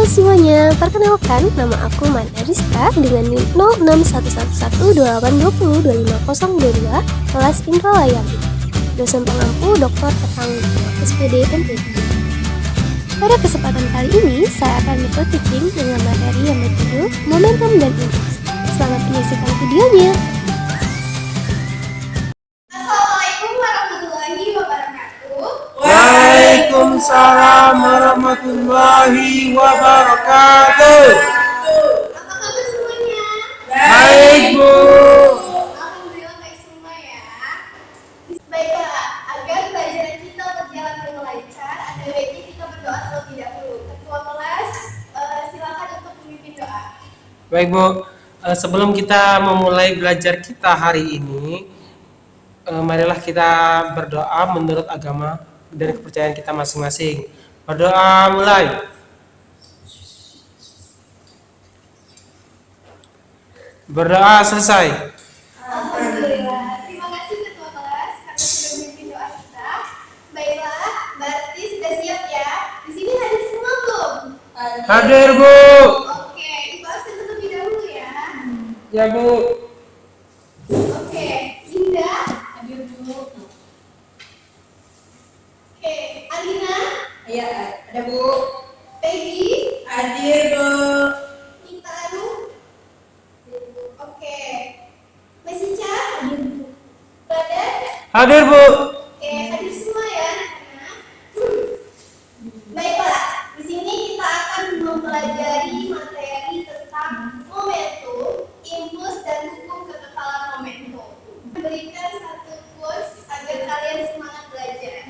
semuanya, perkenalkan nama aku Manda Rizka dengan NIM 06111282025022 kelas Indra Layani. Dosen pengampu Dr. Etang SPD MPD. Pada kesempatan kali ini, saya akan metode teaching dengan materi yang berjudul Momentum dan Impuls. Selamat menyaksikan videonya. Assalamualaikum warahmatullahi wabarakatuh. Waalaikumsalam warahmatullahi wabarakatuh. Apa kabar semuanya? Baik, Bu. Alhamdulillah baik semua ya. Baiklah, agar pelajaran kita berjalan dengan lancar, ada baiknya kita berdoa terlebih dahulu. Ketua kelas, silakan untuk memimpin doa. Baik, Bu. Sebelum kita memulai belajar kita hari ini, marilah kita berdoa menurut agama dan kepercayaan kita masing-masing. Berdoa mulai. Berdoa selesai. Alhamdulillah. Terima kasih ketua kelas karena sudah memimpin doa kita. Baiklah, berarti sudah siap ya. Di sini hadir semua belum? Hadir, Bu. Oke, Ibu absen terlebih dahulu ya. Ya, Bu. Oke, Linda. Hadir dulu. Oke, Alina. Iya, ada Bu. Peggy. Hadir Bu. Intan. Oke. Mesica. Hadir Bu. Raden. Hadir, Bu. Oke, hadir semua ya anak-anak. Baiklah, di sini kita akan mempelajari materi tentang momentum, impuls, dan hukum kekekalan momentum. Berikan satu quotes agar kalian semangat belajar.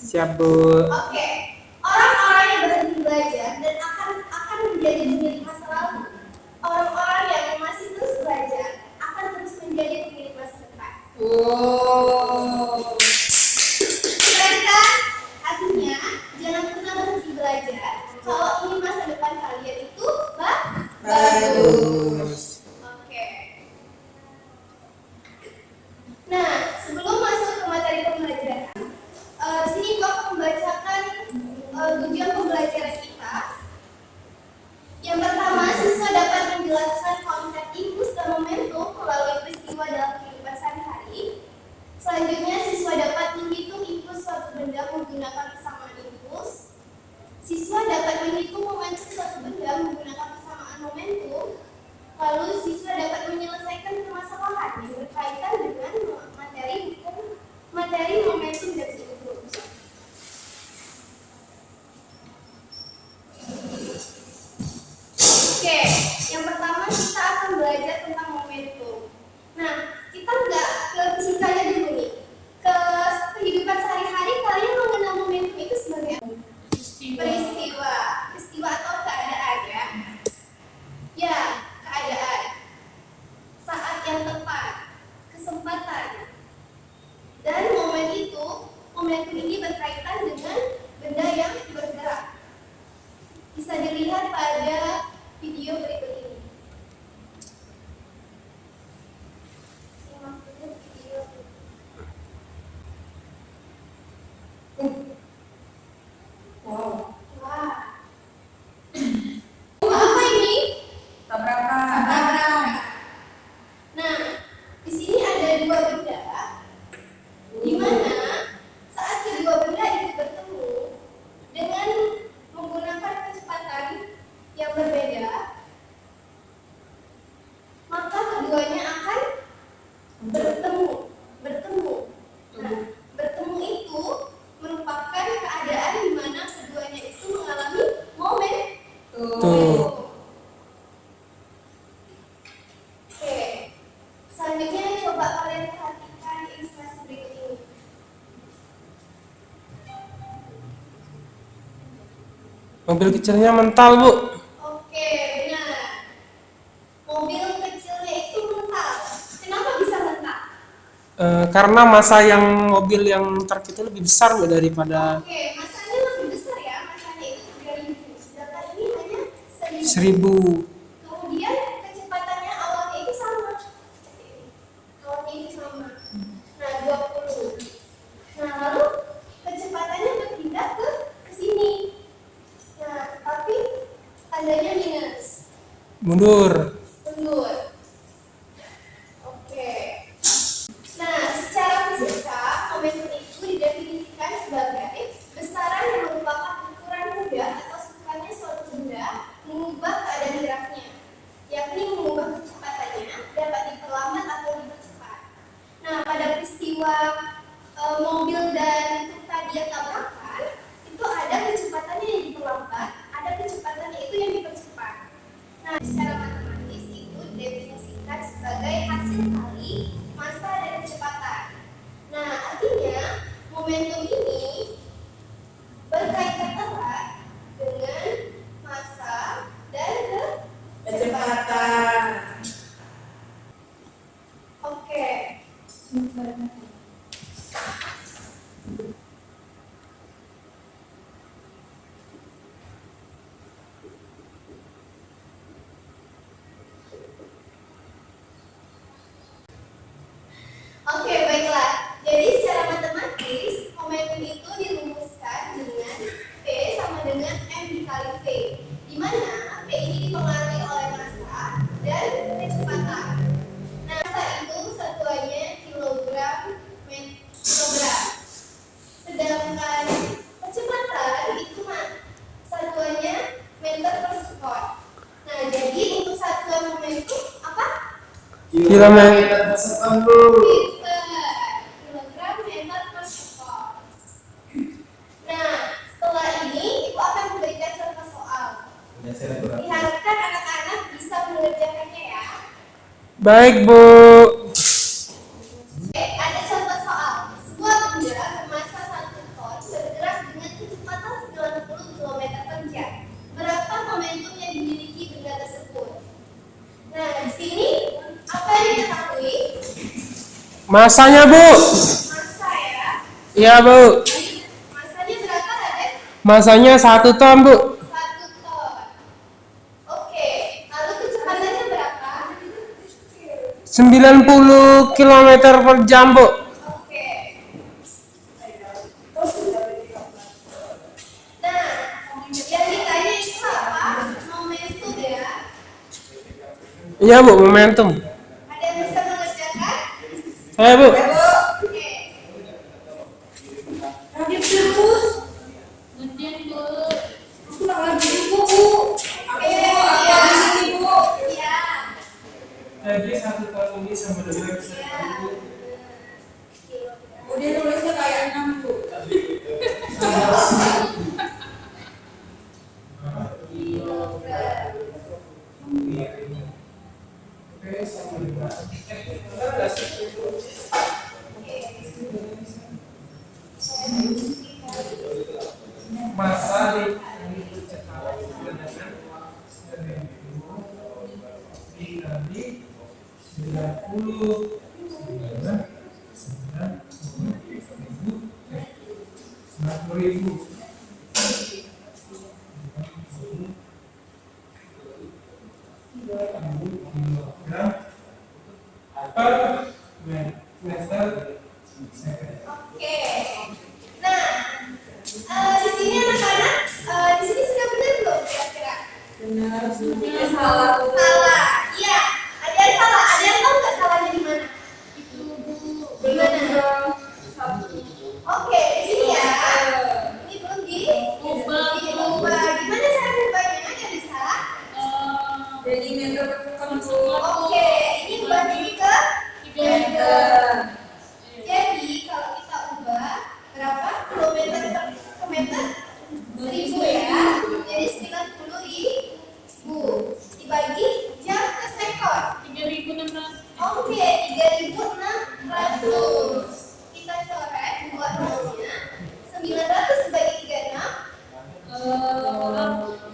Siap, Bu. Oke, orang-orang yang berhenti belajar dan akan menjadi pemilik masa lalu. Orang-orang yang masih terus belajar akan terus menjadi pemilik masa depan. Oh. Keren kan? Artinya, jangan pernah berhenti belajar kalau ingin masa depan kalian itu Bagus. Oke. Nah, sebelum masuk ke materi pembelajaran, di sini gua akan membacakan tujuan pembelajaran kita. Yang pertama, siswa dapat menjelaskan konsep impuls dan momentum melalui peristiwa dalam kehidupan sehari-hari. Selanjutnya, siswa dapat menghitung impuls suatu benda menggunakan persamaan impuls. Siswa dapat menghitung momentum suatu benda menggunakan persamaan momentum. Lalu, siswa dapat menyelesaikan permasalahan yang berkaitan dengan materi momentum dan impuls. Oke, yang pertama kita akan belajar tentang momentum. Nah, kita nggak ke fisikanya dulu nih. Ke kehidupan sehari-hari kalian mengenal momentum itu sebagai apa? Peristiwa atau keadaan ya. Ya, keadaan. Saat yang tepat, kesempatan. Dan momentum ini berkaitan dengan benda yang bergerak. Bisa dilihat pada video berikut ini. Simak dulu video. Wow. Wah. Apa ini? Tabrakan. Nah, di sini ada dua benda, di mana saat kedua benda itu bertemu dengan menggunakan kecepatan yang berbeda, maka keduanya akan bertemu. Nah, bertemu itu merupakan keadaan di mana keduanya itu mengalami momentum. Oke, selanjutnya coba kalian perhatikan ilustrasi berikut ini. Mobil kecilnya mental, Bu. Oke, benar. Mobil kecilnya itu mental. Kenapa bisa mental? Karena masa yang mobil yang truk itu lebih besar, Bu, daripada Oke, masanya lebih besar ya. Masanya itu 3.000. Sedangkan ini hanya 1.000. 1000. Kemudian kecepatannya awalnya itu sama. Awalnya itu sama. Nah, 20. Nah, lalu kecepatannya berpindah ke sini. Nah, tapi Mundur. Mundur. Oke. Nah, secara fisika, momentum itu didefinisikan sebagai besaran yang merupakan ukuran mudah atau sukanya suatu benda mengubah keadaan geraknya, yakni mengubah kecepatannya dapat diperlambat atau dipercepat. Nah, pada peristiwa mobil dan truk tadi yang tabrakan, itu ada kecepatannya yang diperlambat, ada kecepatannya itu yang dipercepat. Nah, secara matematis itu didefinisikan sebagai hasil kali massa dan kecepatan. Nah, artinya momentum ini berkaitan erat dengan massa dan Kecepatan. Oke. Oke, baiklah. Jadi secara matematis, momentum itu dirumuskan dengan P sama dengan M dikali V, di mana P ini dipengaruhi oleh massa dan kecepatan. Nah, massa itu satuannya kilogram kilogram. Sedangkan kecepatan itu satuannya meter per sekon. Nah, jadi untuk satuan momentum apa? Kilometer per sekon, Bu. Kilogram meter per sekon. Nah, setelah ini Ibu akan memberikan contoh soal. Diharapkan anak-anak bisa mengerjakannya ya. Baik, Bu. Oke, ada contoh soal. Sebuah benda bermassa 1 ton bergerak dengan kecepatan 90 km per jam. Berapa momentum yang dimiliki benda tersebut? Nah, di sini apa yang diketahui? Masanya, Bu. Massa ya. Iya, Bu. Massanya berapa, Raden? Masanya 1 ton, Bu. 1 ton. Oke, lalu kecepatannya berapa? 90 km per jam, Bu. Oke. Nah, yang ditanya itu apa? Momentum ya. Iya, Bu, momentum. Ada yang bisa mengerjakan? Saya, Bu. Oke. Lagi terus. Aku nak lagi ibu, Bu. Oke, Aku ya. di sini, Bu. Iya. Jadi 1 ton ini sama dengan Udah tulisnya kayak 6, Bu. masa dikali 90 kilogram per meter second. Oke. Nah, di sini anak-anak, di sini sudah benar belum kira-kira? Benar, sudah salah, Bu. Salah. Iya. Ada yang salah. Ada yang tahu nggak salahnya di mana? Di mana? Oke, di sini ya. Ini belum diubah. Gimana cara mengubahnya? Nggak bisa. Jadi meter per sekon, Bu. Oke, ini ubah dulu ke meter. Jadi kalau kita ubah berapa kilometer ke meter? 1000 ya. Jadi 90.000 dibagi jam ke sekon. 3.600. Oke, 3.600. Kita coret buat nolnya. 900 dibagi 36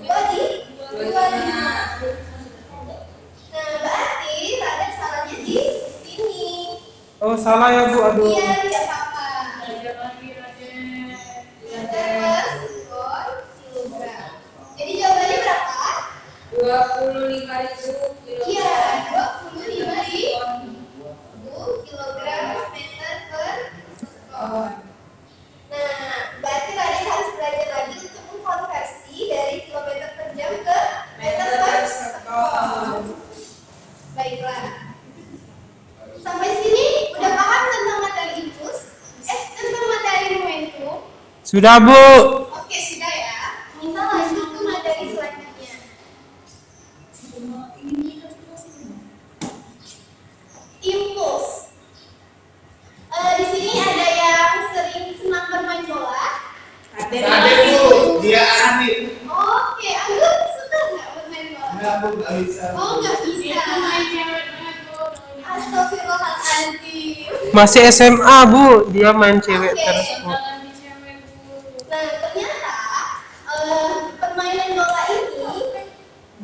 dibagi 25. Nah, berarti Raden salahnya di sini. Oh, salah ya, Bu. Aduh. Iya, tidak apa-apa. Belajar lagi, Raden. Meter per kilogram. Jadi jawabannya berapa? 25.000 Iya, kilogram. 25.000 kilogram meter per sekon. Nah, berarti Raden harus belajar lagi untuk mengkonversi dari kilometer per jam ke meter per sekon. Sampai sini udah paham tentang materi impuls? Tentang materi momentum? Sudah, Bu. Oke, sudah ya. Kita lanjut ke materi selanjutnya. Impuls. Di sini ada yang sering senang bermain bola. Ada Dia Arif. Oke, Anggun suka nggak bermain bola? Enggak, Bu, nggak bisa. Oh, nggak bisa. Itu main cewek banget, Bu. Astagfirullahaladzim. Masih SMA, Bu. Dia main cewek Oke. terus, Bu. Jangan di cewek, Bu. Nah, ternyata permainan bola ini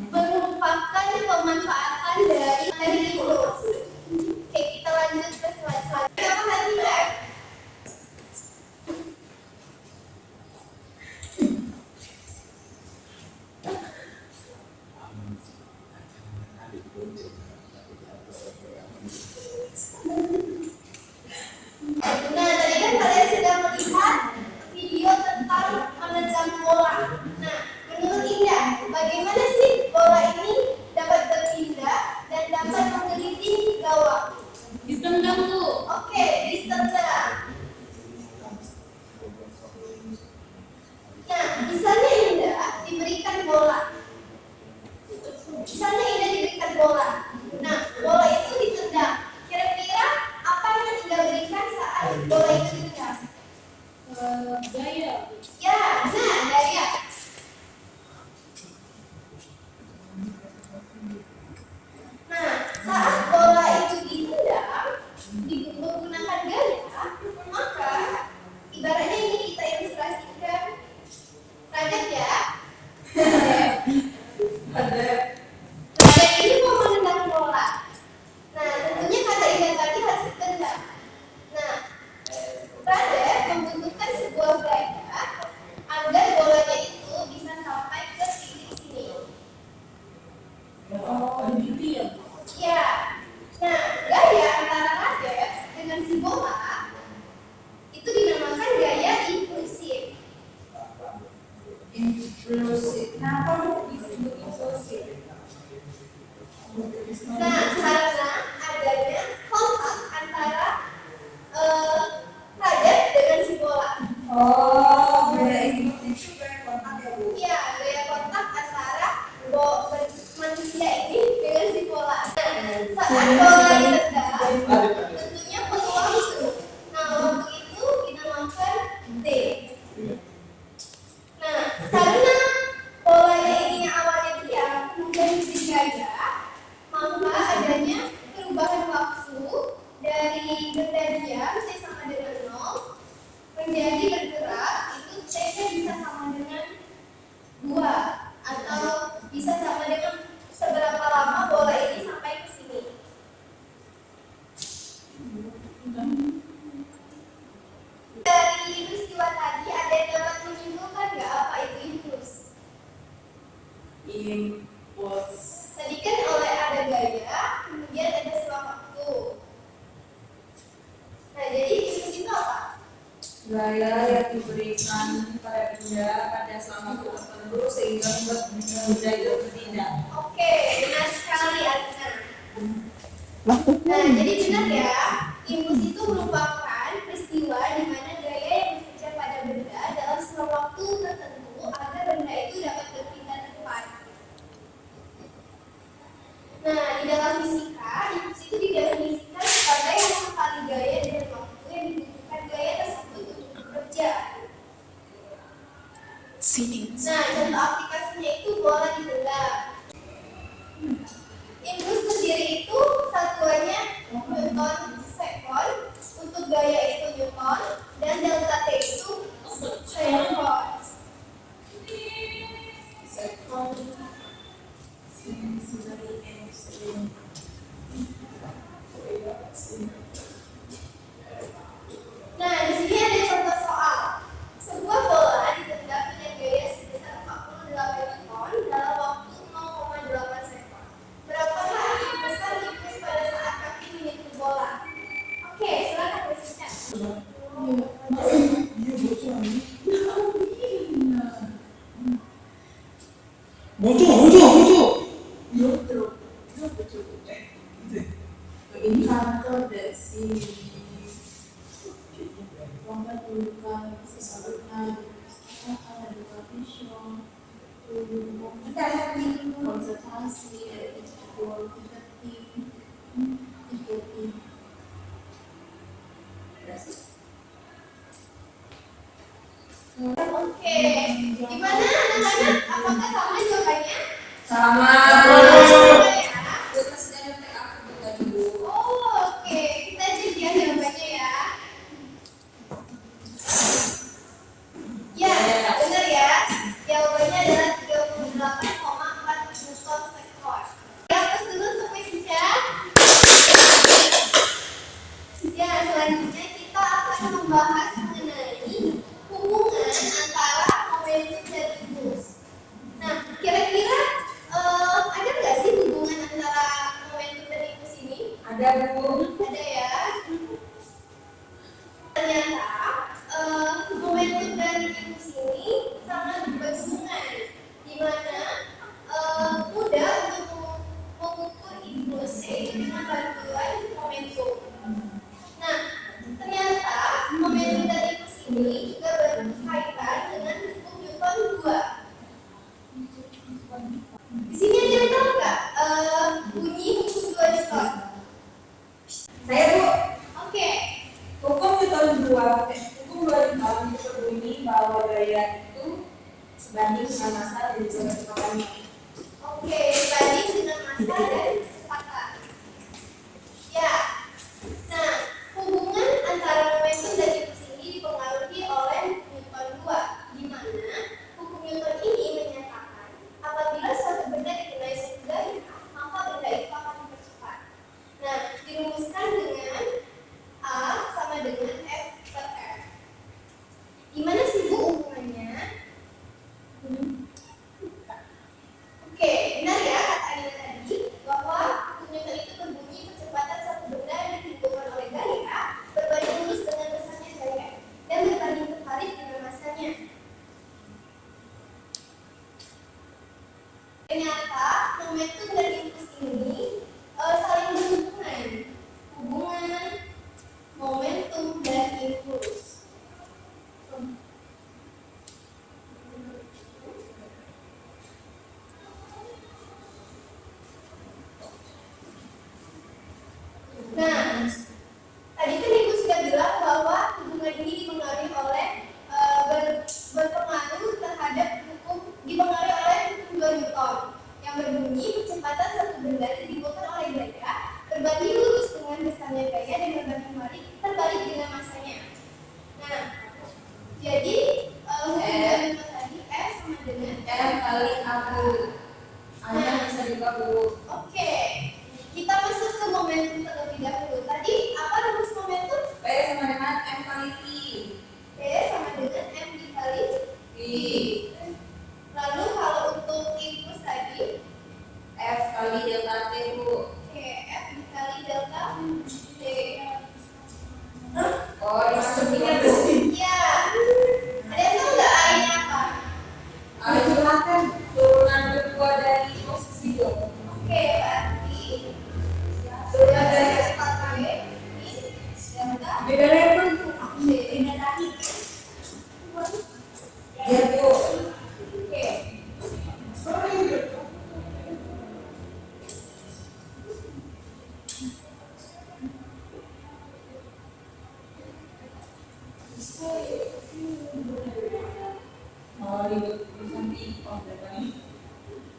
merupakan pemanfaatan dari impuls. Oke, kita lanjut ke slide selanjutnya. Kita perhatikan. Nah, tadi kan kalian sudah melihat video tentang menendang bola. Nah, menurut Indah, bagaimana sih bola ini dapat berpindah dan dapat menggelitik gawang? Ditendang, Bu. Oke, ditendang. Nah, misalnya Indah diberikan bola. Misalnya Indah diberikan bola. Nah, bola itu ditendang. Kira-kira apa yang Indah berikan saat bola itu ditendang? Gaya. Ya, nah, gaya. Nah, saat bola itu ditendang, menggunakan gaya, maka ibaratnya ini kita ilustrasikan. Rakyat ya. Rakyat ini mau menendang bola. Nah, tentunya kata Indah tadi harus ditendang. Nah, Rakyat membutuhkan sebuah gaya agar bolanya itu bisa sampai ke titik sini. Oh, gitu ya. Ya. Nah, gaya antara Rakyat dengan si bola itu dinamakan gaya impulsif. Inklusif. Kenapa disebut inklusif? Nah, karena adanya kontak antara Rakyat dengan si bola. Oh, beda inklusif itu kayak kontak ya, Bu? Iya, gaya kontak antara manusia ini dengan si bola. Nah, saat bola ditendang, tentunya peluang itu. Nah, waktu itu dinamakan D. Nah, karena bolanya ini awalnya diam, kemudian bergaya, maka adanya perubahan waktu dari benda diam T sama dengan 0 menjadi bergerak, itu T-nya bisa sama dengan 2 atau bisa sama dengan seberapa lama bola ini sampai ke sini. Dari peristiwa tadi ada yang dapat menyimpulkan nggak apa itu impuls? Impuls. Tadi kan oleh ada gaya, kemudian ada selang waktu. Nah, jadi impuls itu apa? Gaya yang diberikan pada benda pada selama waktu tertentu sehingga membuat benda itu bertindak. Oke, benar sekali Alina. Nah, jadi benar ya, impuls itu merupakan peristiwa di mana gaya yang bekerja pada benda dalam selang waktu tertentu agar benda itu dapat berpindah tempat. Nah, di dalam fisika, impuls itu didefinisikan sebagai sekali gaya dan waktu yang dibutuhkan gaya tersebut untuk bekerja. Nah, contoh aplikasinya itu bola ditendang. Impuls sendiri itu satuannya Newton second, untuk gaya itu Newton, dan delta T itu second. Nah, di sini ada contoh soal. Sebuah bola ditendang dengan gaya sebesar 48 Newton dalam waktu 0,8 sekon. Berapakah arti besar impuls pada saat kaki menyentuh bola? Oke, silakan berbicara. Bocor. in kantor desi memperlukan sesuatu education konservasi individual marketing ikuti Oke, gimana anak-anak? Apakah sama jawabannya? sama Sama ya. dulu. Oh, oke. Kita cek ya jawabannya ya. Ya, benar ya. Jawabannya adalah 38,4 Newton sektor. Ya, terus dulu untuk meja. Ya, selanjutnya kita akan membahas mengenai hubungan antara momentum dan impuls. Nah, kira-kira ada nggak sih hubungan antara momentum dan impuls ini? Ada Bu. Ada ya. Ternyata momentum dan impuls ini sangat berhubungan, di mana mudah untuk mengukur impuls yaitu dengan bantuan momentum. Nah, ternyata momentum dan impuls ini juga berkaitan dengan hukum Newton 2. Di sini ada yang tahu nggak bunyi hukum 2 Newton? Saya Bu. Oke. Hukum Newton 2 Newton itu berbunyi bahwa gaya itu sebanding dengan massa dan juga kecepatannya. Oke, sebanding dengan massa dan kecepatan. Ya. Nah, hubungan antara momentum dan impuls ini dipengaruhi oleh Newton 2, di mana hukum Newton ini menyatakan apabila suatu benda dikenai suatu gaya, maka benda itu akan dipercepat. Nah, dirumuskan dengan A sama dengan F per F. Gimana sih Bu hubungannya? Oke, benar ya kata Anina tadi bahwa hukum Newton itu berbunyi percepatan satu benda yang ditimbulkan oleh gaya berbanding lurus dengan besarnya gaya dan berbanding terbalik dengan masanya. Ternyata momentum dan impuls ini saling berhubungan. Hubungan momentum dan impuls. Nah, tadi kan Ibu sudah bilang bahwa hubungan ini dipengaruhi oleh berpengaruh terhadap dipengaruhi oleh hukum 2 Newton yang berbunyi percepatan satu benda ditimbulkan oleh gaya berbanding lurus dengan besarnya gaya dan berbanding terbalik dengan masanya. Nah, jadi hukum 2 Newton tadi F sama dengan M kali aku. Anda bisa juga Bu. Oke, kita masuk ke momentum terlebih dahulu. Tadi apa rumus momentum? P sama dengan M kali V. P sama dengan M dikali V. Lalu kalau untuk impuls tadi, F kali delta T Bu. oke, F dikali delta T. Oh, dimasukinnya ke sini. Iya. Ada yang tahu nggak A-nya apa? Silakan turunan kedua dari posisi dong. Oke, berarti sudah dari kecepatan V ini delta Beda level. T. Beda tadi. Ya Bu. Oke. Oh, ribet nanti kompletannya.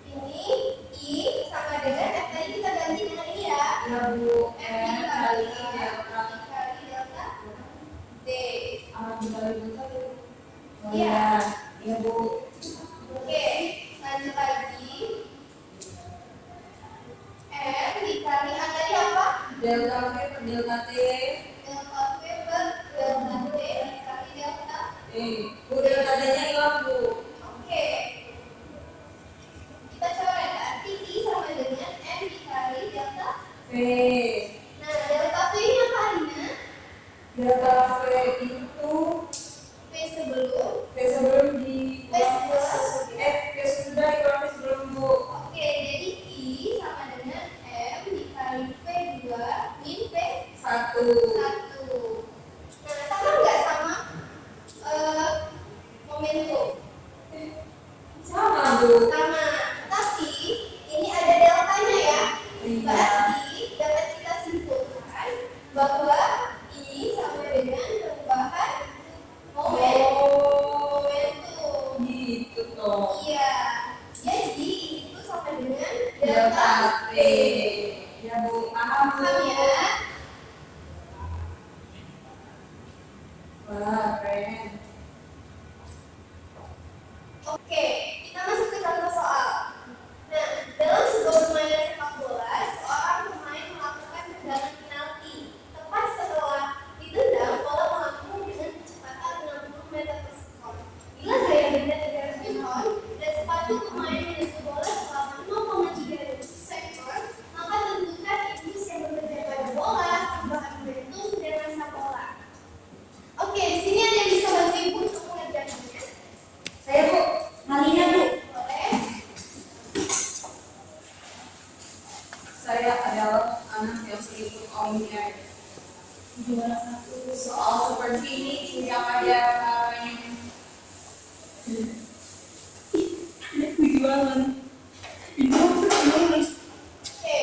Ini I sama dengan F tadi kita ganti dengan ini ya. Ya Bu. F M kali delta. dikali delta T. Dikali delta Bu. Oh Iya. ya. Ya Bu. Oke, lanjut lagi. M dikali A tadi apa? Delta V per delta T. Delta V per delta T dikali delta. Bu, delta T-nya hilang Bu. Oke. Kita coret arti I sama dengan M dikali delta. V. Nah, delta V ini apa Alina? Delta V itu V sebelum. V sebelum di V sesudah. V sesudah dikurang V sebelum Bu. Oke, jadi I sama dengan M dikali V2 min satu. Nah, sama nggak sama momentum? Sama, Bu. Sama. Tapi ini ada deltanya ya. Iya. Berarti dapat kita simpulkan bahwa I sama dengan perubahan momentum. Gitu toh. Iya. Jadi itu sama dengan Delta delta T. T. Ya, Bu. Paham, Bu? Paham ya? Wah, keren. Oke, kita masuk ke contoh soal. Nah, dalam sebuah permainan sepak bola, seorang pemain melakukan tendangan penalti. Tepat setelah ditendang, bola melambung dengan kecepatan 60 meter per sekon. Bila gaya benda 300 Newton dan sepatu pemain menyentuh bola selama 0,3 sekon, maka tentukan impuls yang bekerja pada bola, tambahan momentum, dan massa bola. Oke, di sini ada yang bisa bantu ibu untuk mengerjakannya. Saya, Bu. Malina, Bu. Boleh? Saya adalah anak yang sedikit omnya. Soal seperti ini yang ada jualan. Oke.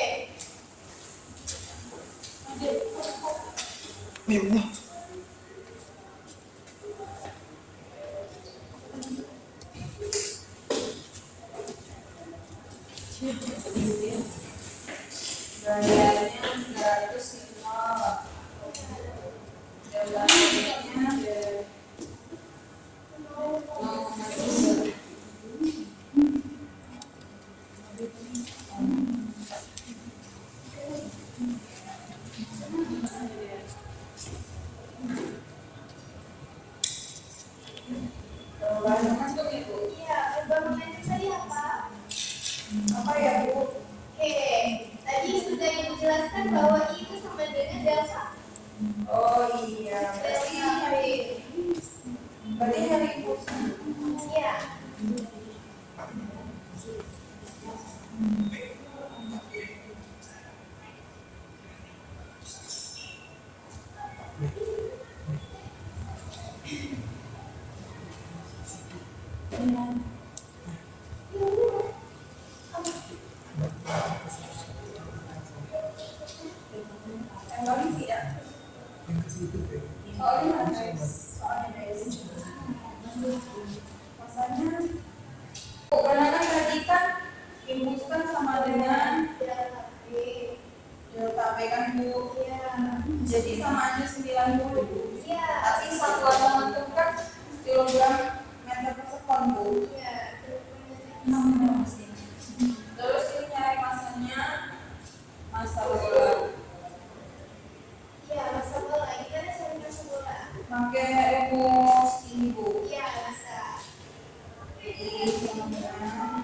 Gayanya 305. Jalannya dari 0,3. Masuk itu. Iya, perbangunan itu tadi apa? Apa ya, Bu? Oke, tadi sudah dijelaskan bahwa I itu sama dengan delta. Oh iya, Delta T. berarti hari impulsnya. Iya. Yang tidak. Soalnya guys, masanya. Karena kan tadi kan impuls kan sama dengan Delta T. delta P kan, Bu. Iya. Jadi sama aja 90. Iya. Tapi satuan momentum kan kilogram meter per sekon, Bu. Iya. Terus ini nyari masanya, massa bola. Iya, massa bola. Ini kan cari massa bola. Pakai rumus ini, Bu. Iya, bisa. I sama dengan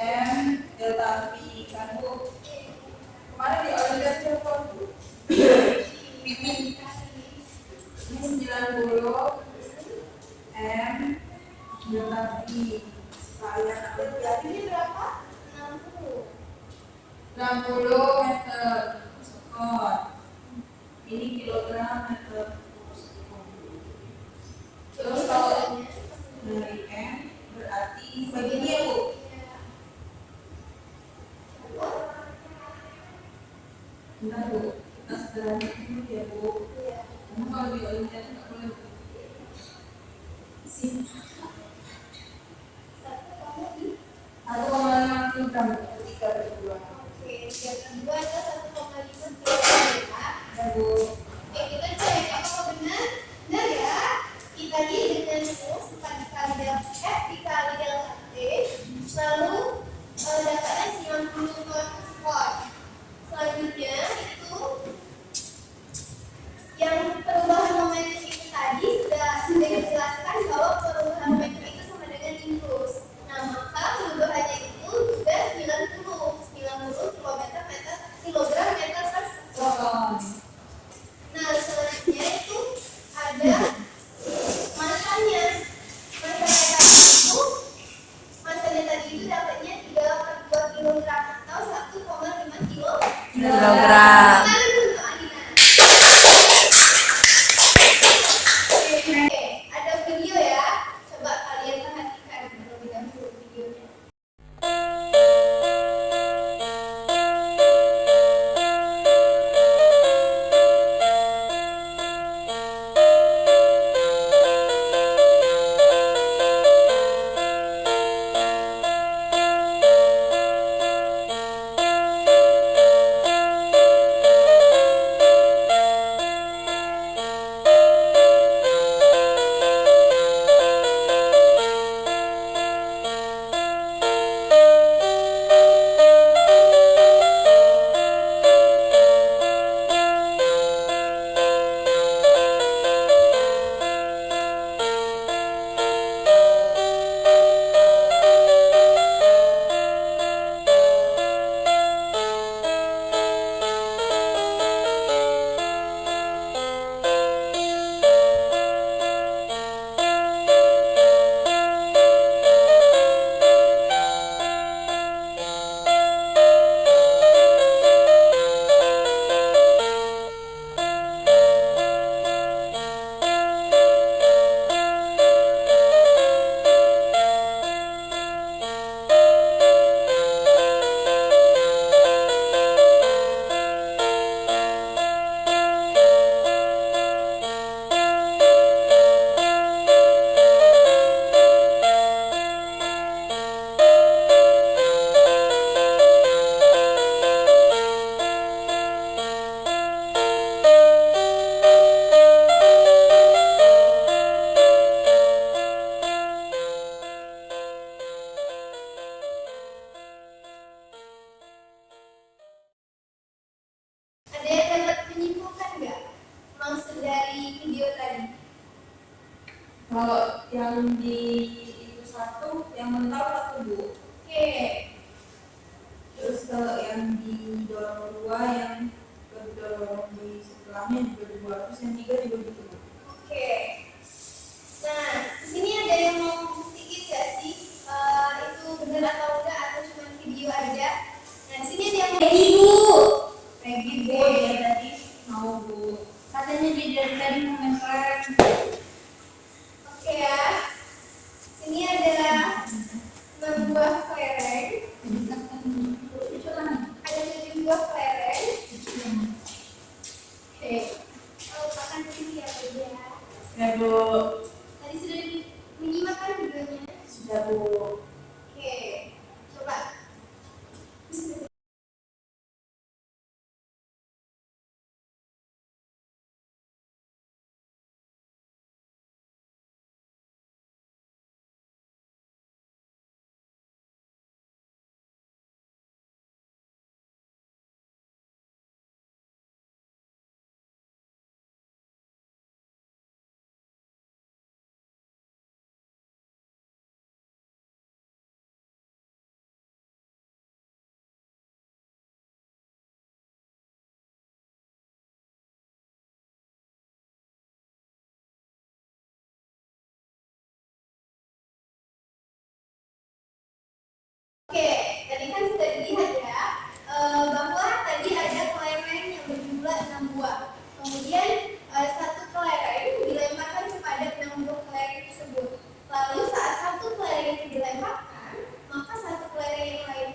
M delta V kan, Bu. Kemarin di olimpiade berapa, Bu? Pipi. Ini 90 M delta V. Sekalian olimpiade Ini berapa? 60. 60 meter per sekon. Ini kilogram meter per sekon. Terus kalau dari M berarti begini ya, Bu. Bentar, Bu. Kita sederhana dulu ya, Bu. Kamu kalau di olimpiade nggak boleh, Bu. Sini. 1,5 kilogram ketika berdua. Oke, yang kedua adalah 1,5 kilogram. Ya, Bu. Oke, kita cek apakah benar? Benar ya? Kita tadi dengan rumus 4 dikali delta F dikali delta T, lalu dapatnya 90 ton per. Selanjutnya itu yang perubahan momentum itu tadi sudah dijelaskan bahwa perubahan momentum itu sama dengan impuls. Nah, maka perubahannya itu sudah 90 km meter kilogram Kalau yang di itu satu, yang mental satu Bu. Oke. Terus kalau yang di dorong dua, yang kedorong di sebelahnya juga dua, terus yang tiga juga gitu Bu. Oke. Nah, di sini ada yang mau sedikit gak sih? Itu benar atau enggak atau cuma video aja? Nah, di sini ada yang mau Peggy Bu. Dia tadi mau Bu. Katanya dia dari momen keren. Oke ya. Sini ada 6 buah kelereng. Ada 7 buah kelereng. Oke. Makan di sini ya Bu ya. Ya Bu. Tadi sudah menyimak kan videonya? Sudah Bu. Oke. Coba. Oke, tadi kan sudah dilihat ya, bahwa tadi ada kelereng yang berjumlah 6 buah. Kemudian satu kelereng dilemparkan kepada 6 buah kelereng tersebut. Lalu saat satu kelereng itu dilemparkan, maka satu kelereng yang lain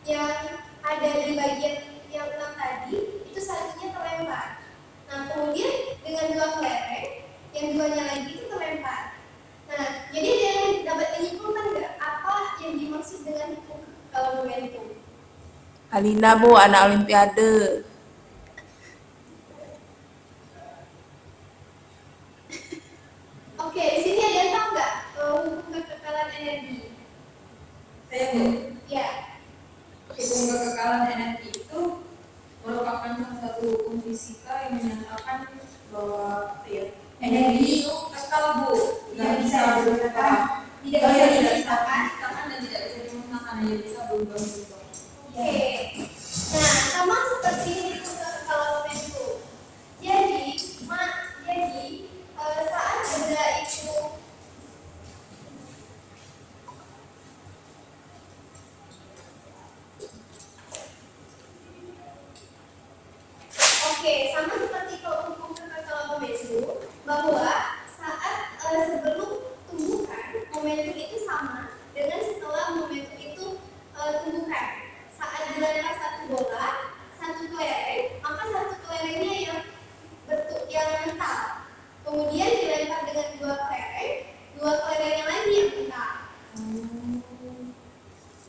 yang ada di bagian yang 6 tadi itu satunya terlempar. Nah, kemudian dengan 2 kelereng, yang duanya lagi itu terlempar. Nah, jadi ada yang dapat menyimpulkan nggak apa yang dimaksud dengan hukum momentum? Alina Bu, anak olimpiade. Oke, di sini ada yang tahu nggak hukum kekekalan energi? Saya Bu. Ya, Hukum kekekalan energi itu merupakan salah satu hukum fisika yang menyatakan bahwa energi itu kekal Bu, nggak bisa berubah. tidak bisa Tidak diciptakan. diciptakan dan tidak bisa dimusnahkan, hanya bisa berubah-ubah. Oke, nah sama seperti hukum kekekalan momentum. Jadi, saat benda itu Oke, sama seperti kalau hukum kekekalan momentum, bahwa saat sebelum tumbukan, momentum itu sama dengan setelah momentum itu tumbukan. Saat dilempar satu bola, satu kelereng, maka satu kelerengnya yang mental. Kemudian dilempar dengan 2 kelereng, 2 kelereng yang lain yang mental.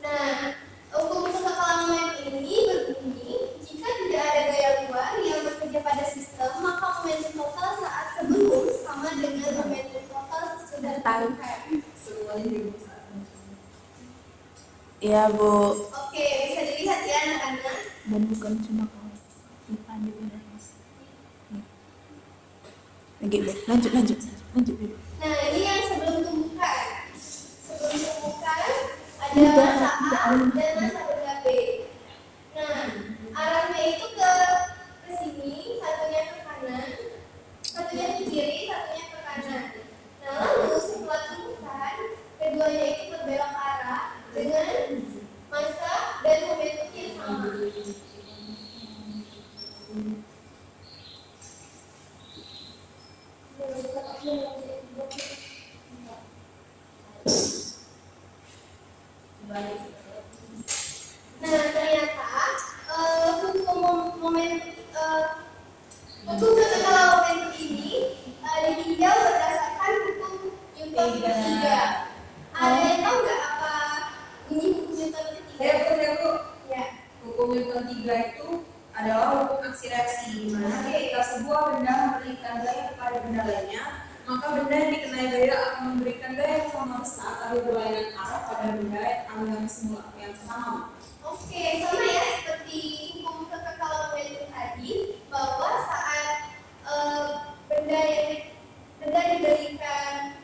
Nah, hukum kekekalan momentum ini berbunyi, jika tidak ada gaya luar yang bekerja pada sistem, maka momentum total saat sebelum sama dengan momentum total sesudah tumbukan. Semuanya dirumuskan. Iya Bu, Oke, bisa dilihat ya anak-anak. dan bukan cuma kamu. Dipandu udah lagi Bu, lanjut Bu. Nah, ini yang sebelum tumbukan. Sebelum tumbukan ada masa A dan masa benda B. Nah, arahnya itu ke sini, satunya ke kanan, satunya ke kiri, satunya ke kanan. Nah, lalu setelah tumbukan, keduanya itu berbelok arah dengan masa dan momentum yang sama. Nah, ternyata hukum kekekalan momentum ini ditinjau berdasarkan hukum Newton ketiga. Ada yang tahu nggak apa bunyi hukum Newton ketiga? Saya Bu. Ya. Hukum Newton 3 itu adalah hukum akselerasi, di mana ketika sebuah benda memberikan gaya kepada benda lainnya, maka benda yang dikenai gaya akan memberikan gaya yang sama saat ada berlainan arah pada benda yang semula yang sama. Oke, sama ya seperti hukum kekekalan momentum tadi, bahwa saat benda diberikan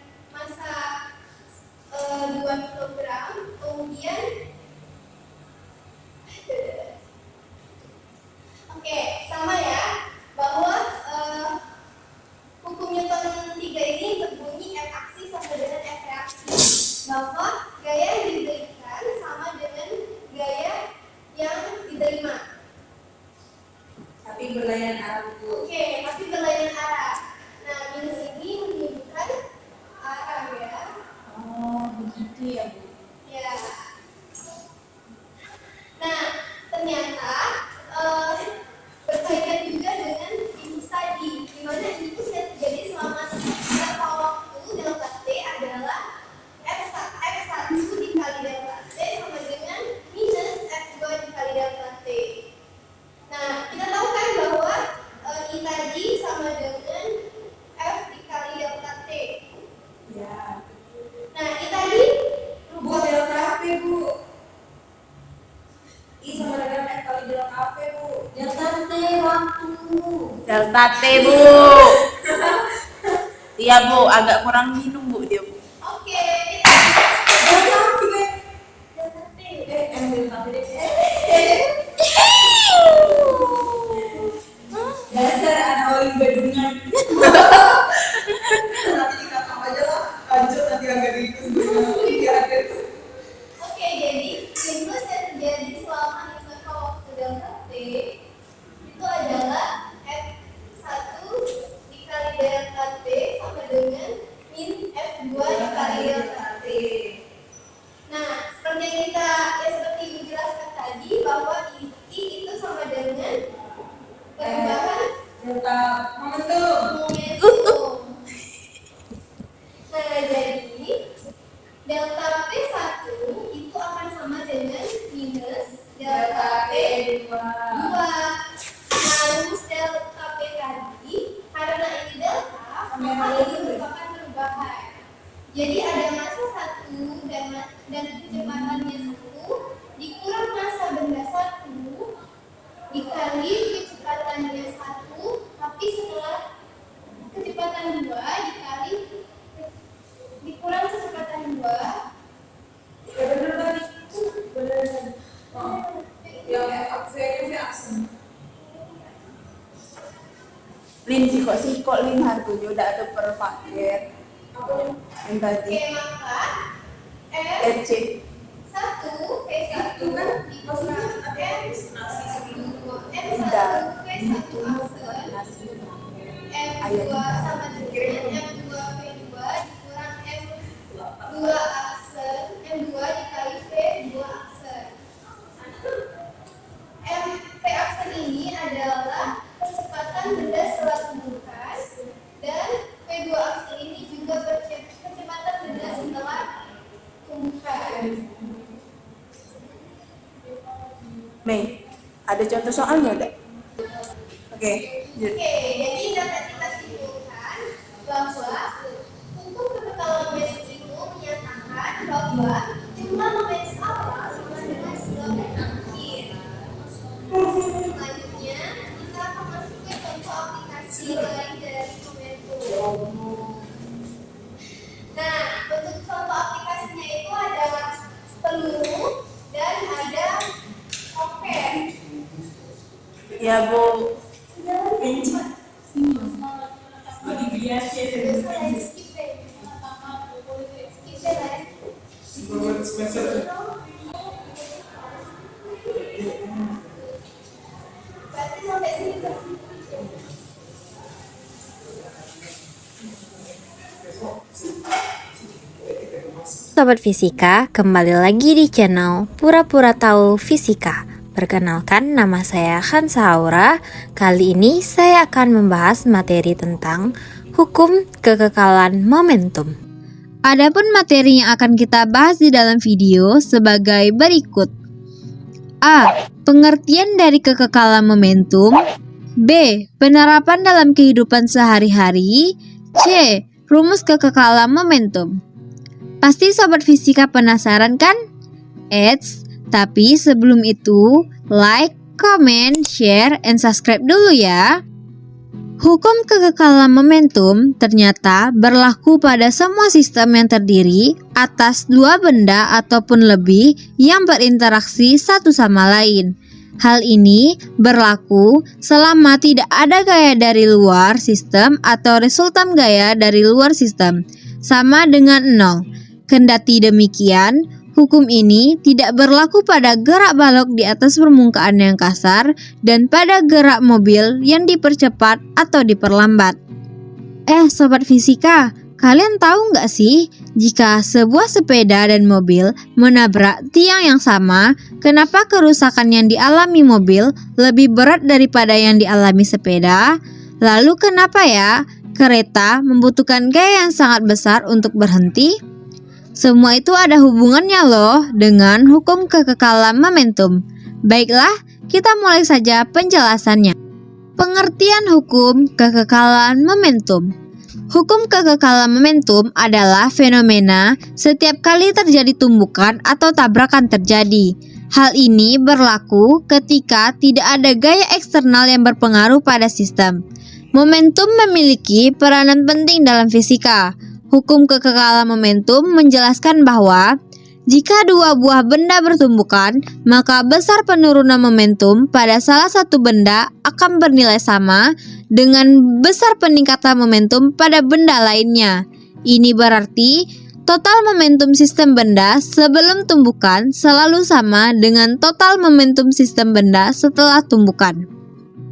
Oke, tapi berlainan arah. Nah, minus ini menunjukkan arah ya. Oh, begitu ya, Bu. Ya. Nah, ternyata berkaitan juga dengan ini tadi, di mana ini terjadi selama berapa waktu. Delta T adalah F1 dikali delta T sama dengan minus F2 dikali delta T. Nah, kita tahu kan bahwa I tadi sama dengan F dikali delta T. Ya. Nah, I tadi Bu, delta P, Bu. I sama dengan F kali delta P, Bu. Delta T waktu. Delta T, Bu. Iya, Bu, agak kurang minum, Bu, dia, Bu. oke, Delta P. delta T. M delta P. Dasar anak oli gadungan. Nanti dikatakan aja lah. Lanjut nanti agak diikut. Biar ada tuh. Oke, jadi impuls yang terjadi selama interval waktu delta T itu adalah F1 dikali delta T sama dengan min F2 dikali delta T. Nah, seperti yang seperti Ibu jelaskan tadi bahwa I itu sama dengan perubahan Delta momentum. momentum. Nah, jadi delta P1 itu akan sama dengan minus delta P2. Nah, rumus delta P tadi, karena ini delta, maka ini merupakan perubahan. Jadi ada massa 1 dan kecepatannya 1 dikurang massa benda 1 dikali kecepatannya 1, tapi setelah kecepatan 2 dikali dikurang kecepatan 2. Ya bener tadi. Bener tadi. Oh. Yang F-nya aksen. Lin, sikok Lin harganya udah ada per paket. Apa yang Yang tadi. Oke, maka RC. F1 V1 itu kan maksudnya dikurang ada M1 nasi segitu. Udah. V1 aksen Nasi. M2 sama dengan M2 V2 dikurang M2 aksen M2 dikali V2 aksen. V aksen ini adalah kecepatan benda setelah tumbukan dan V2 aksen ini juga kecepatan benda setelah tumbukan. Mei, ada contoh soalnya enggak? Oke, lanjut. Oke, jadi dapat kita simpulkan bahwa hukum kekekalan momentum itu menyatakan bahwa jumlah momentum awal sama dengan jumlah akhir. Selanjutnya, kita akan masuk ke contoh aplikasi lain dari momentum. Nah, bentuk contoh aplikasinya itu adalah peluru dan ada oper. Ya, Bu. Sobat Fisika, kembali lagi di channel Pura-Pura Tahu Fisika. Perkenalkan, nama saya Hansa Aura. Kali ini saya akan membahas materi tentang hukum kekekalan momentum. Adapun materi yang akan kita bahas di dalam video sebagai berikut. A. Pengertian dari kekekalan momentum. B. Penerapan dalam kehidupan sehari-hari. C. Rumus kekekalan momentum. Pasti Sobat Fisika penasaran kan? Eits, tapi sebelum itu, like, comment, share, and subscribe dulu ya. Hukum kekekalan momentum ternyata berlaku pada semua sistem yang terdiri atas dua benda ataupun lebih yang berinteraksi satu sama lain. Hal ini berlaku selama tidak ada gaya dari luar sistem atau resultan gaya dari luar sistem, sama dengan 0. Kendati demikian, Hukum ini tidak berlaku pada gerak balok di atas permukaan yang kasar dan pada gerak mobil yang dipercepat atau diperlambat. Sobat fisika, kalian tahu nggak sih jika sebuah sepeda dan mobil menabrak tiang yang sama, kenapa kerusakan yang dialami mobil lebih berat daripada yang dialami sepeda? Lalu kenapa ya kereta membutuhkan gaya yang sangat besar untuk berhenti? Semua itu ada hubungannya loh dengan hukum kekekalan momentum. Baiklah, kita mulai saja penjelasannya. Pengertian hukum kekekalan momentum. Hukum kekekalan momentum adalah fenomena setiap kali terjadi tumbukan atau tabrakan terjadi. Hal ini berlaku ketika tidak ada gaya eksternal yang berpengaruh pada sistem. Momentum memiliki peranan penting dalam fisika. Hukum kekekalan momentum menjelaskan bahwa jika dua buah benda bertumbukan, maka besar penurunan momentum pada salah satu benda akan bernilai sama dengan besar peningkatan momentum pada benda lainnya. Ini berarti total momentum sistem benda sebelum tumbukan selalu sama dengan total momentum sistem benda setelah tumbukan.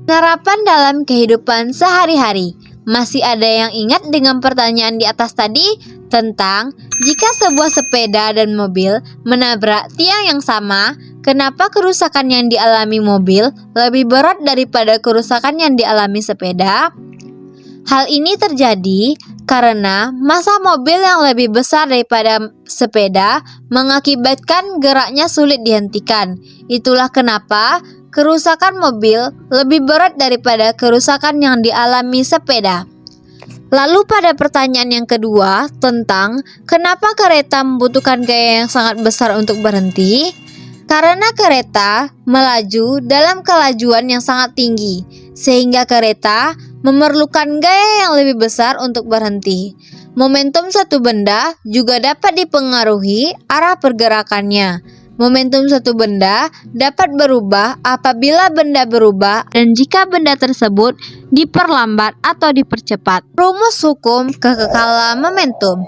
Penerapan dalam kehidupan sehari-hari. Masih ada yang ingat dengan pertanyaan di atas tadi tentang jika sebuah sepeda dan mobil menabrak tiang yang sama, kenapa kerusakan yang dialami mobil lebih berat daripada kerusakan yang dialami sepeda? Hal ini terjadi karena massa mobil yang lebih besar daripada sepeda mengakibatkan geraknya sulit dihentikan. Itulah kenapa kerusakan mobil lebih berat daripada kerusakan yang dialami sepeda. Lalu pada pertanyaan yang kedua tentang kenapa kereta membutuhkan gaya yang sangat besar untuk berhenti? Karena kereta melaju dalam kelajuan yang sangat tinggi, sehingga kereta memerlukan gaya yang lebih besar untuk berhenti. Momentum satu benda juga dapat dipengaruhi arah pergerakannya. Momentum satu benda dapat berubah apabila benda berubah dan jika benda tersebut diperlambat atau dipercepat. Rumus hukum kekekalan momentum.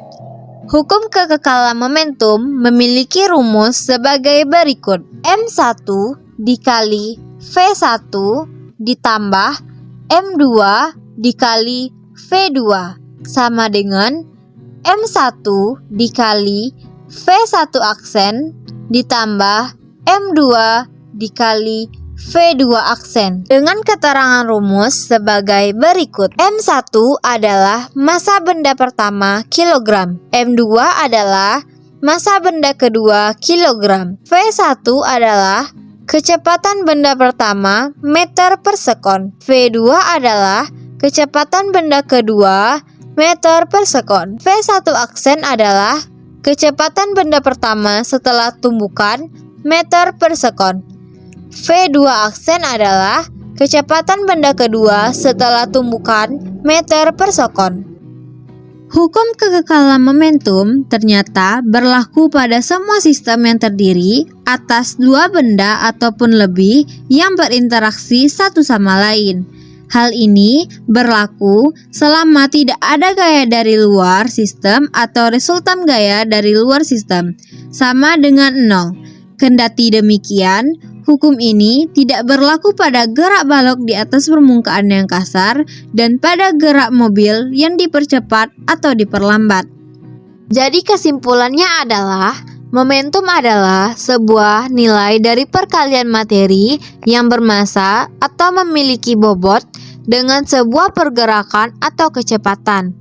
Hukum kekekalan momentum memiliki rumus sebagai berikut. M1 dikali V1 ditambah M2 dikali V2 sama dengan M1 dikali V1 aksen ditambah M2 dikali V2 aksen. Dengan keterangan rumus sebagai berikut. M1 adalah massa benda pertama kilogram. M2 adalah massa benda kedua kilogram. V1 adalah kecepatan benda pertama meter per sekon. V2 adalah kecepatan benda kedua meter per sekon. V1 aksen adalah kecepatan benda pertama setelah tumbukan meter per sekon. V2 aksen adalah kecepatan benda kedua setelah tumbukan meter per sekon. Hukum kekekalan momentum ternyata berlaku pada semua sistem yang terdiri atas dua benda ataupun lebih yang berinteraksi satu sama lain. Hal ini berlaku selama tidak ada gaya dari luar sistem atau resultan gaya dari luar sistem, sama dengan 0. Kendati demikian, hukum ini tidak berlaku pada gerak balok di atas permukaan yang kasar dan pada gerak mobil yang dipercepat atau diperlambat. Jadi kesimpulannya adalah momentum adalah sebuah nilai dari perkalian materi yang bermassa atau memiliki bobot dengan sebuah pergerakan atau kecepatan.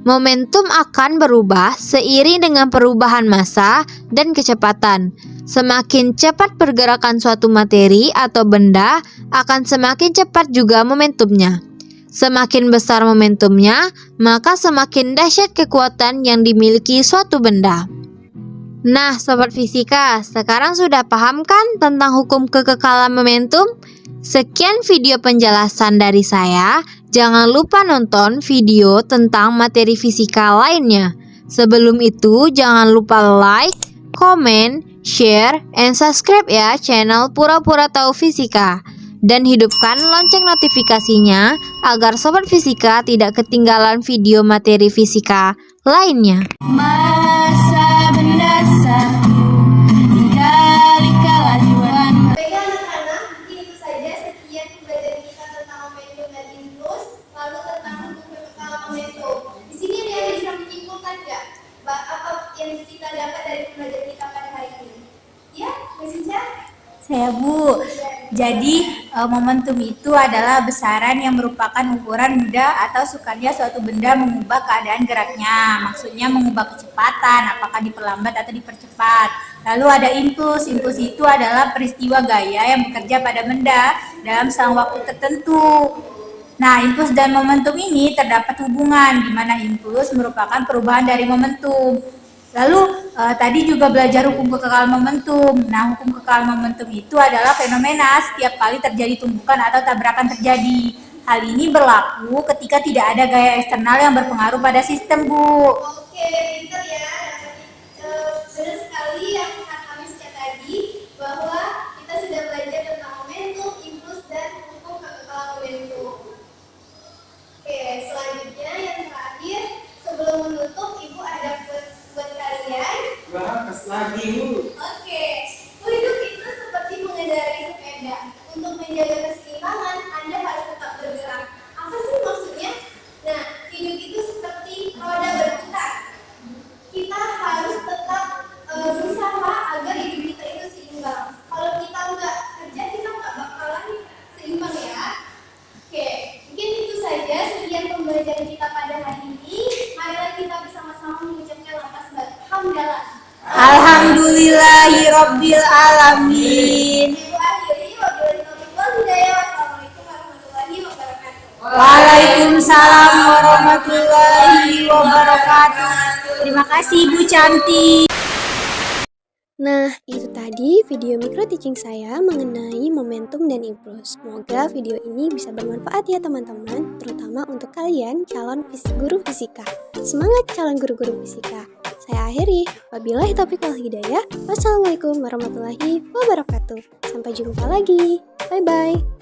Momentum akan berubah seiring dengan perubahan massa dan kecepatan. Semakin cepat pergerakan suatu materi atau benda, akan semakin cepat juga momentumnya. Semakin besar momentumnya, maka semakin dahsyat kekuatan yang dimiliki suatu benda. Nah, sobat fisika, sekarang sudah paham kan tentang hukum kekekalan momentum? Sekian video penjelasan dari saya. Jangan lupa nonton video tentang materi fisika lainnya. Sebelum itu, jangan lupa like, comment, share, and subscribe ya channel Pura-Pura Tahu Fisika. Dan hidupkan lonceng notifikasinya agar sobat fisika tidak ketinggalan video materi fisika lainnya. Massa benda satu Saya Bu. Jadi momentum itu adalah besaran yang merupakan ukuran mudah atau sukarnya suatu benda mengubah keadaan geraknya. Maksudnya mengubah kecepatan, apakah diperlambat atau dipercepat. Lalu ada impuls. Impuls itu adalah peristiwa gaya yang bekerja pada benda dalam selang waktu tertentu. Nah, impuls dan momentum ini terdapat hubungan, di mana impuls merupakan perubahan dari momentum. Lalu tadi juga belajar hukum kekal momentum. Nah, hukum kekal momentum itu adalah fenomena setiap kali terjadi tumpukan atau tabrakan terjadi. Hal ini berlaku ketika tidak ada gaya eksternal yang berpengaruh pada sistem, Bu. Oke, pinter ya. Benar sekali yang kami cek tadi bahwa kita sudah belajar tentang momentum, impuls, dan hukum kekekalan momentum. Oke, selanjutnya yang terakhir, sebelum menutup, Ibu ada buat kalian. Bahas lagi Bu. Oke, hidup itu seperti mengendarai sepeda. Untuk menjaga keseimbangan, Anda harus tetap bergerak. Apa sih maksudnya? Nah, hidup itu seperti roda berputar. Kita harus tetap berusaha agar hidup kita itu seimbang. Kalau kita nggak kerja, kita nggak bakalan seimbang ya. Oke, mungkin itu saja sekian pembelajaran kita pada hari ini. Marilah kita bersama-sama mengucapkan lafaz hamdalah. Alhamdulillahirabbil alamin. Ibu akhiri wabillahi taufiq wal hidayah. Wassalamualaikum warahmatullahi wabarakatuh. Waalaikumsalam warahmatullahi wabarakatuh. Terima kasih Bu Cantik. Nah, itu tadi video micro teaching saya mengenai momentum dan impuls. Semoga video ini bisa bermanfaat ya teman-teman, terutama untuk kalian calon guru fisika. Semangat calon guru-guru fisika. Saya akhiri. Wabillahi taufiq wal hidayah. Wassalamualaikum warahmatullahi wabarakatuh. Sampai jumpa lagi. Bye-bye.